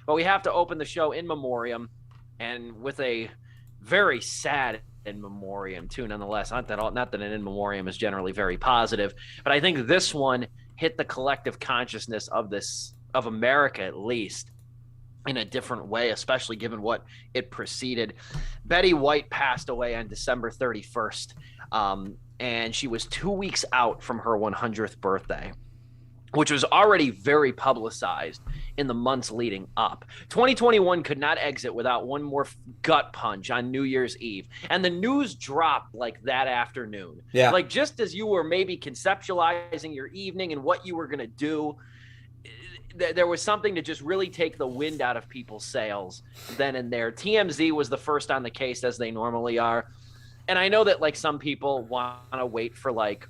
But we have to open the show in memoriam, and with a very sad in memoriam too, nonetheless. Not that an in memoriam is generally very positive, but I think this one hit the collective consciousness of America, at least, in a different way, especially given what it preceded. Betty White passed away on December 31st, and she was 2 weeks out from her 100th birthday, which was already very publicized in the months leading up. 2021 could not exit without one more gut punch on New Year's Eve. And the news dropped like that afternoon. Yeah. Like just as you were maybe conceptualizing your evening and what you were going to do, there was something to just really take the wind out of people's sails then and there. TMZ was the first on the case, as they normally are. And I know that like some people want to wait for like,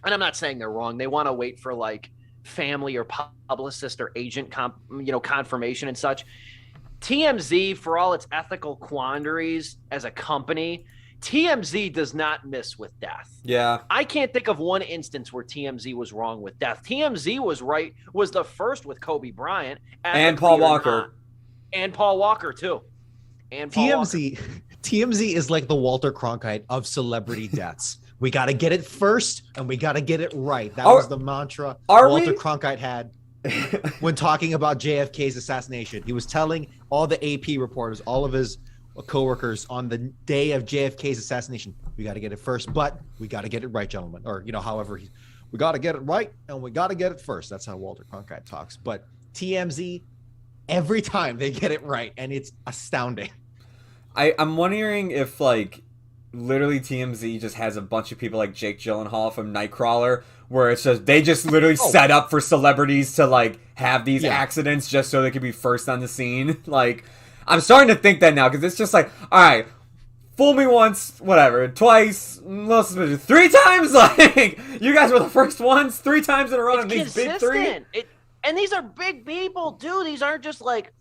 and I'm not saying they're wrong, they want to wait for like family or publicist or agent confirmation and such. TMZ, for all its ethical quandaries as a company, TMZ does not miss with death. Yeah. I can't think of one instance where TMZ was wrong with death. TMZ was the first with Kobe Bryant and Paul Walker. And Paul Walker too. And Paul TMZ Walker. TMZ is like the Walter Cronkite of celebrity deaths. We got to get it first, and we got to get it right. That was the mantra Walter Cronkite had when talking about JFK's assassination. He was telling all the AP reporters, all of his coworkers on the day of JFK's assassination, we got to get it first, but we got to get it right, gentlemen. Or, however, we got to get it right, and we got to get it first. That's how Walter Cronkite talks. But TMZ, every time they get it right, and it's astounding. I'm wondering if, like, literally TMZ just has a bunch of people like Jake Gyllenhaal from Nightcrawler, where it's just they just literally set up for celebrities to like have these accidents just so they could be first on the scene. Like, I'm starting to think that now, because it's just like, all right, fool me once, whatever, twice, little suspicious, 3 times. Like, you guys were the first ones 3 times in a row in these big 3. And these are big people, dude. These aren't just like,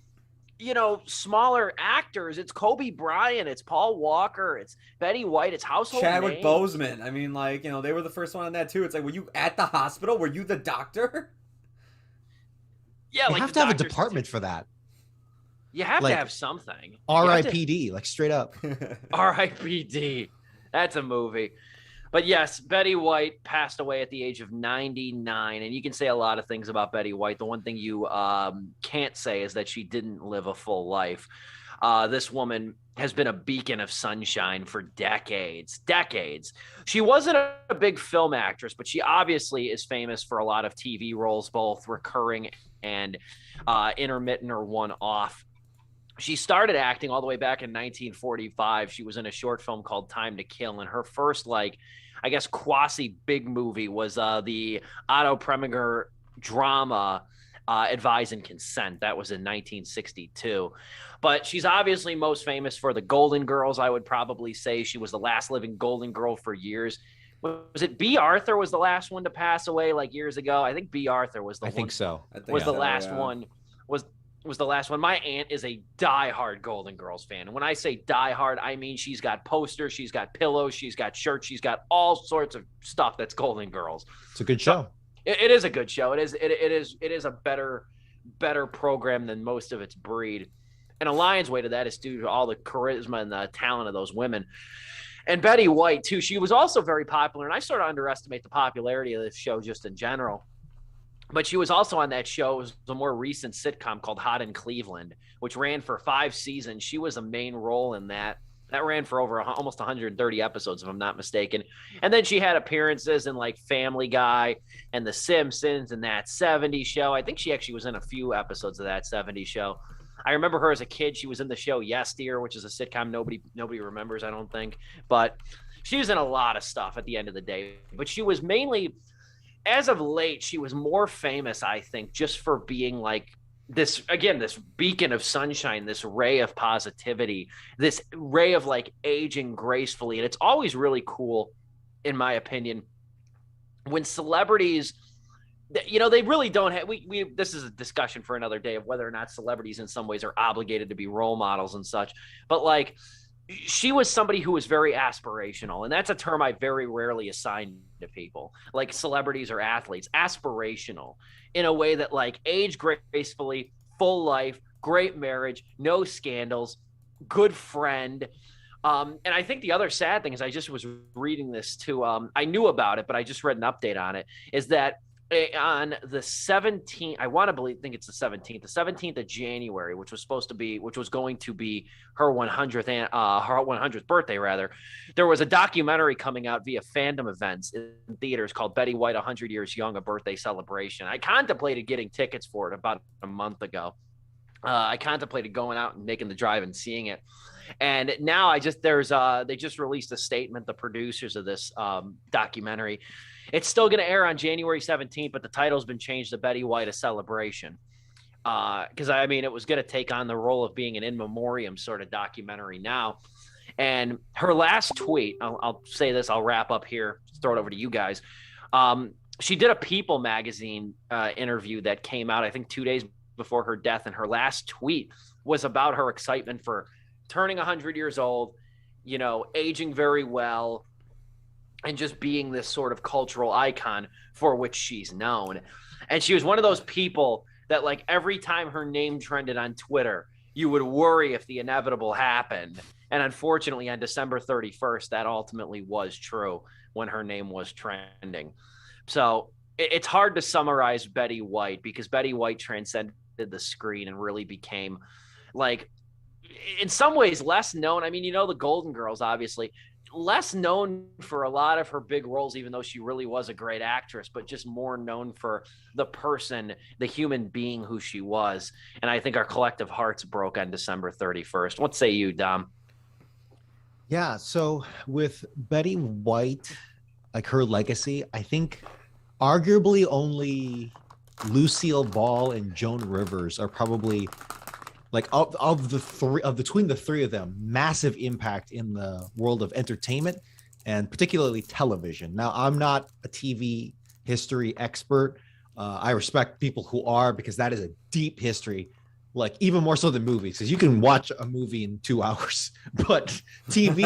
smaller actors. It's Kobe Bryant, it's Paul Walker, it's Betty White, it's household Chadwick names. Boseman. I mean, like, they were the first one on that too. It's like, were you at the hospital? Were you the doctor? Yeah, you like have to have a department for that. You have to have something. R.I.P.D. Like straight up. R.I.P.D. That's a movie. But yes, Betty White passed away at the age of 99, and you can say a lot of things about Betty White. The one thing you can't say is that she didn't live a full life. This woman has been a beacon of sunshine for decades. She wasn't a big film actress, but she obviously is famous for a lot of TV roles, both recurring and intermittent or one-off. She started acting all the way back in 1945. She was in a short film called Time to Kill, and her first, quasi big movie was the Otto Preminger drama Advise and Consent. That was in 1962. But she's obviously most famous for the Golden Girls. I would probably say she was the last living Golden Girl for years. Was it B. Arthur was the last one to pass away years ago? I think B. Arthur was the one. I think so. Was the last one. Was the last one. My aunt is a diehard Golden Girls fan. And when I say diehard, I mean she's got posters, she's got pillows, she's got shirts, she's got all sorts of stuff that's Golden Girls. It's a good show. It is a good show. It is a better program than most of its breed. And a lion's way to that is due to all the charisma and the talent of those women. And Betty White, too, she was also very popular. And I sort of underestimate the popularity of this show just in general. But she was also on that show. It was a more recent sitcom called Hot in Cleveland, which ran for 5 seasons. She was a main role in that. That ran for over almost 130 episodes, if I'm not mistaken. And then she had appearances in Family Guy and The Simpsons and That 70s Show. I think she actually was in a few episodes of That 70s Show. I remember her as a kid. She was in the show Yes Dear, which is a sitcom nobody remembers, I don't think. But she was in a lot of stuff at the end of the day. But she was mainly... As of late, she was more famous, I think, just for being this beacon of sunshine, this ray of positivity, this ray of aging gracefully. And it's always really cool, in my opinion, when celebrities, they really don't have, this is a discussion for another day of whether or not celebrities in some ways are obligated to be role models and such. But she was somebody who was very aspirational, and that's a term I very rarely assign to people, like celebrities or athletes. Aspirational in a way that age gracefully, full life, great marriage, no scandals, good friend. And I think the other sad thing is I just was reading this too. I knew about it, but I just read an update on it. Is that on the 17th, I want to think it's the 17th of January, which was going to be her 100th birthday rather. There was a documentary coming out via Fandom Events in theaters called Betty White 100 Years Young, a birthday celebration. I contemplated getting tickets for it about a month ago. I contemplated going out and making the drive and seeing it. And now they just released a statement, the producers of this documentary. It's still going to air on January 17th, but the title's been changed to Betty White, a celebration. Because, it was going to take on the role of being an in memoriam sort of documentary now. And her last tweet, I'll say this, I'll wrap up here, throw it over to you guys. She did a People magazine interview that came out, I think, 2 days before her death. And her last tweet was about her excitement for turning 100 years old, aging very well, and just being this sort of cultural icon for which she's known. And she was one of those people that, like, every time her name trended on Twitter, you would worry if the inevitable happened. And unfortunately, on December 31st, that ultimately was true when her name was trending. So it's hard to summarize Betty White, because Betty White transcended the screen and really became, like, in some ways less known. The Golden Girls, obviously, less known for a lot of her big roles, even though she really was a great actress, but just more known for the person, the human being who she was. And I think our collective hearts broke on December 31st. What say you, Dom? Yeah, so with Betty White, like, her legacy, I think arguably only Lucille Ball and Joan Rivers are probably, like, between the three of them, massive impact in the world of entertainment and particularly television. Now, I'm not a TV history expert. I respect people who are, because that is a deep history, like, even more so than movies, because you can watch a movie in 2 hours, but TV,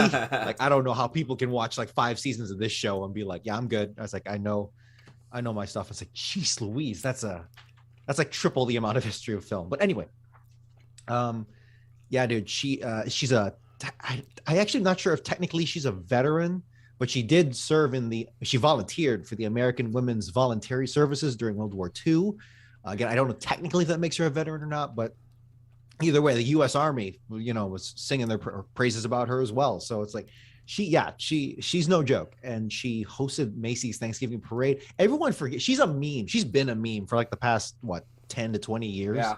like, I don't know how people can watch like 5 seasons of this show and be like, yeah, I'm good. I was like, I know my stuff. It's like, geez Louise, that's like triple the amount of history of film. But anyway, yeah, dude, she's I actually am not sure if technically she's a veteran, but she did serve she volunteered for the American Women's Voluntary Services during World War II. Again, I don't know technically if that makes her a veteran or not, but either way, the U.S. Army, was singing their praises about her as well. So it's like, she's no joke. And she hosted Macy's Thanksgiving Parade. Everyone forgets she's a meme. She's been a meme for like the past 10 to 20 years. Yeah.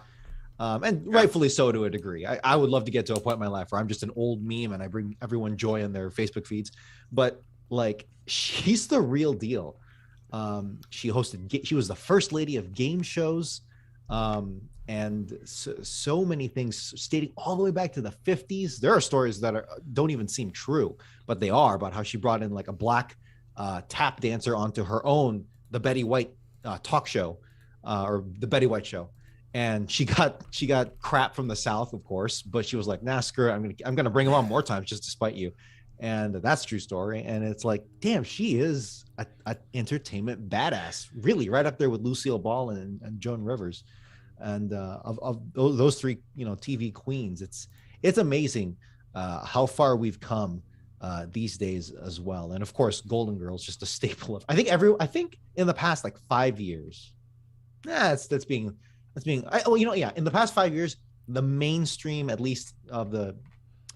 And rightfully so to a degree. I would love to get to a point in my life where I'm just an old meme and I bring everyone joy in their Facebook feeds. But, like, she's the real deal. She was the first lady of game shows, and so many things stating all the way back to the 50s. There are stories that don't even seem true, but they are, about how she brought in like a black tap dancer onto her own, the Betty White talk show, or the Betty White show. And she got crap from the South, of course, but she was like, nah, screw it. I'm gonna bring him on more times just to spite you. And that's a true story. And it's like, damn, she is a entertainment badass, really, right up there with Lucille Ball and Joan Rivers. And of those three, TV queens, it's amazing how far we've come these days as well. And of course, Golden Girls, just a staple of, I think in the past like 5 years, in the past 5 years, the mainstream, at least of the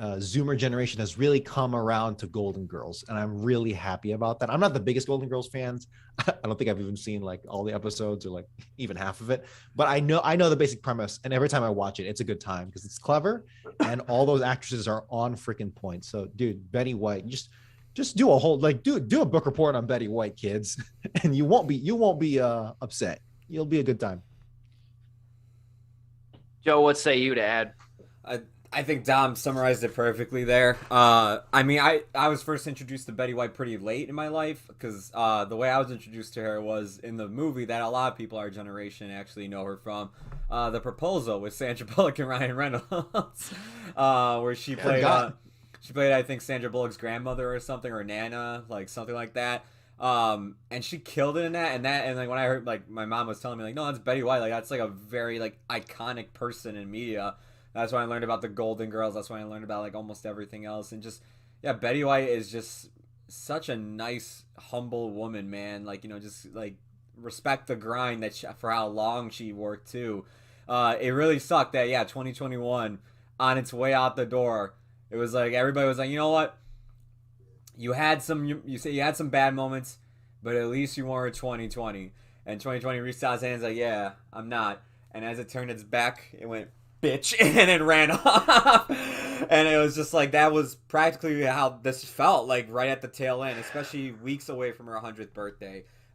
Zoomer generation, has really come around to Golden Girls, and I'm really happy about that. I'm not the biggest Golden Girls fans. I don't think I've even seen like all the episodes or like even half of it, but I know the basic premise, and every time I watch it, it's a good time because it's clever and all those actresses are on freaking point. So, dude, Betty White, just do a whole, like, do a book report on Betty White, kids, and you won't be upset. You'll be a good time. Joe, what say you to add? I think Dom summarized it perfectly there. I was first introduced to Betty White pretty late in my life, because the way I was introduced to her was in the movie that a lot of people our generation actually know her from, The Proposal, with Sandra Bullock and Ryan Reynolds, where she played, I think, Sandra Bullock's grandmother or something, or Nana, like something like that. And she killed it in that. And like when I heard, like, my mom was telling me, like, no, that's Betty White. Like, that's like a very like iconic person in media. That's when I learned about the Golden Girls. That's when I learned about like almost everything else. And just, yeah, Betty White is just such a nice, humble woman, man. Like, just like respect the grind for how long she worked too. It really sucked that, yeah, 2021 on its way out the door. It was like everybody was like, you know what? You had some bad moments, but at least you weren't 2020. And 2020 reached out his hands like, yeah, I'm not. And as it turned its back, it went, bitch, and it ran off. And it was just like, that was practically how this felt, like right at the tail end, especially weeks away from her 100th birthday.